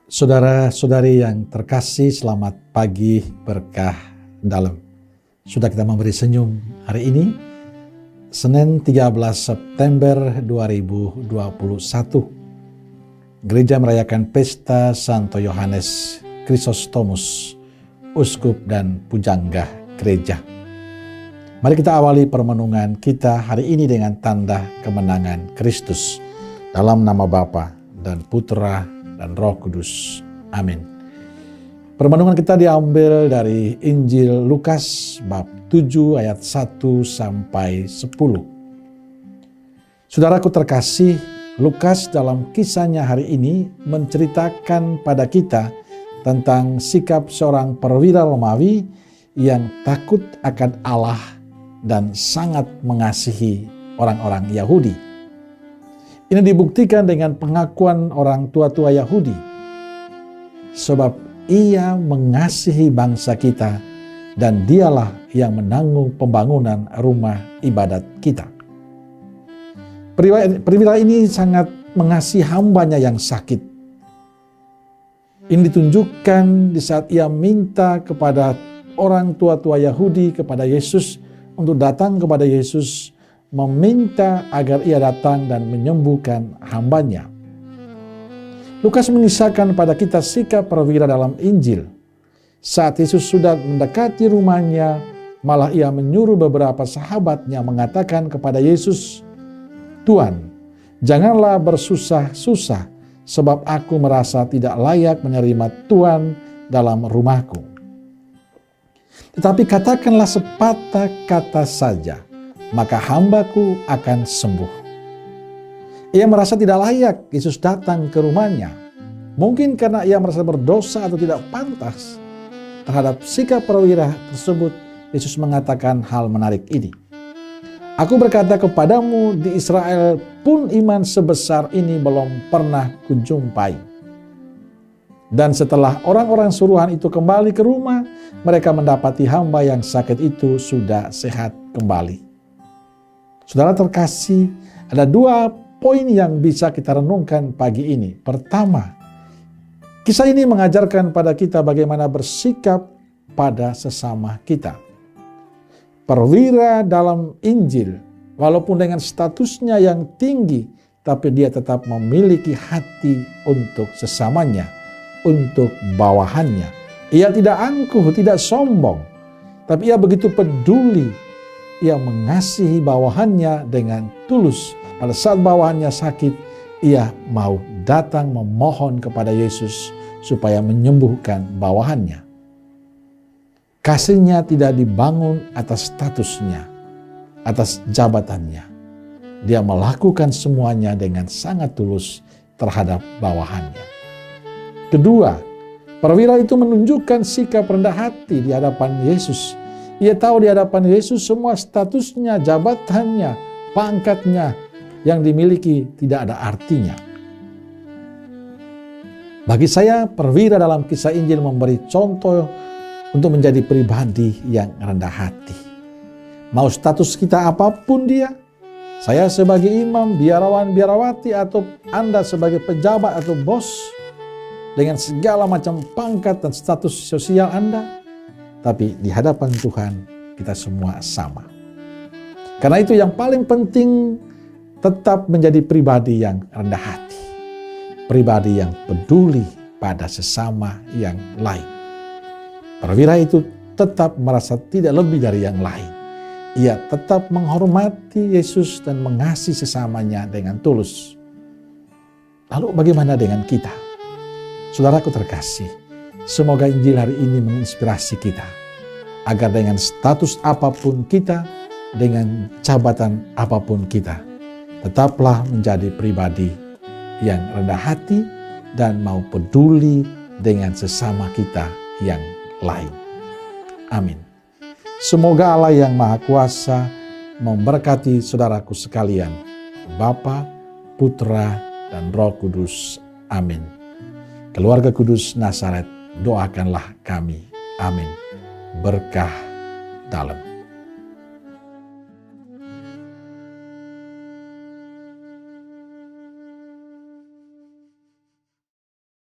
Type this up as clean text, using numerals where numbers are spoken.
Saudara-saudari yang terkasih, selamat pagi berkah dalam. Sudah kita memberi senyum hari ini, Senin 13 September 2021. Gereja merayakan pesta Santo Yohanes Chrysostomus, Uskup dan Pujangga Gereja. Mari kita awali permenungan kita hari ini dengan tanda kemenangan Kristus. Dalam nama Bapa dan Putra dan Roh Kudus. Amin. Permenungan kita diambil dari Injil Lukas bab 7 ayat 1 sampai 10. Saudaraku terkasih, Lukas dalam kisahnya hari ini menceritakan pada kita tentang sikap seorang perwira Romawi yang takut akan Allah dan sangat mengasihi orang-orang Yahudi. Ini dibuktikan dengan pengakuan orang tua-tua Yahudi. Sebab ia mengasihi bangsa kita dan dialah yang menanggung pembangunan rumah ibadat kita. Perwira ini sangat mengasihi hambanya yang sakit. Ini ditunjukkan di saat ia minta kepada orang tua-tua Yahudi, kepada Yesus, untuk datang kepada Yesus, meminta agar ia datang dan menyembuhkan hambanya. Lukas mengisahkan pada kita sikap perwira dalam Injil. Saat Yesus sudah mendekati rumahnya, malah ia menyuruh beberapa sahabatnya mengatakan kepada Yesus, "Tuhan, janganlah bersusah-susah, sebab aku merasa tidak layak menerima Tuhan dalam rumahku. Tetapi katakanlah sepatah kata saja, maka hambaku akan sembuh." Ia merasa tidak layak Yesus datang ke rumahnya. Mungkin karena ia merasa berdosa atau tidak pantas. Terhadap sikap perwira tersebut, Yesus mengatakan hal menarik ini. "Aku berkata kepadamu, di Israel pun iman sebesar ini belum pernah kujumpai." Dan setelah orang-orang suruhan itu kembali ke rumah, mereka mendapati hamba yang sakit itu sudah sehat kembali. Saudara terkasih, ada dua poin yang bisa kita renungkan pagi ini. Pertama, kisah ini mengajarkan pada kita bagaimana bersikap pada sesama kita. Perwira dalam Injil, walaupun dengan statusnya yang tinggi, tapi dia tetap memiliki hati untuk sesamanya, untuk bawahannya. Ia tidak angkuh, tidak sombong, tapi ia begitu peduli. Ia mengasihi bawahannya dengan tulus. Pada saat bawahannya sakit, ia mau datang memohon kepada Yesus supaya menyembuhkan bawahannya. Kasihnya tidak dibangun atas statusnya, atas jabatannya. Dia melakukan semuanya dengan sangat tulus terhadap bawahannya. Kedua, perwira itu menunjukkan sikap rendah hati di hadapan Yesus. Ia tahu di hadapan Yesus semua statusnya, jabatannya, pangkatnya yang dimiliki tidak ada artinya. Bagi saya, perwira dalam kisah Injil memberi contoh untuk menjadi pribadi yang rendah hati. Mau status kita apapun dia, saya sebagai imam, biarawan, biarawati, atau Anda sebagai pejabat atau bos, dengan segala macam pangkat dan status sosial Anda, tapi di hadapan Tuhan kita semua sama. Karena itu yang paling penting tetap menjadi pribadi yang rendah hati. Pribadi yang peduli pada sesama yang lain. Perwira itu tetap merasa tidak lebih dari yang lain. Ia tetap menghormati Yesus dan mengasihi sesamanya dengan tulus. Lalu bagaimana dengan kita? Saudaraku terkasih, semoga Injil hari ini menginspirasi kita, agar dengan status apapun kita, dengan jabatan apapun kita, tetaplah menjadi pribadi yang rendah hati dan mau peduli dengan sesama kita yang lain. Amin. Semoga Allah yang Maha Kuasa memberkati saudaraku sekalian, Bapa, Putra, dan Roh Kudus. Amin. Keluarga Kudus Nazaret, doakanlah kami. Amin. Berkah dalam.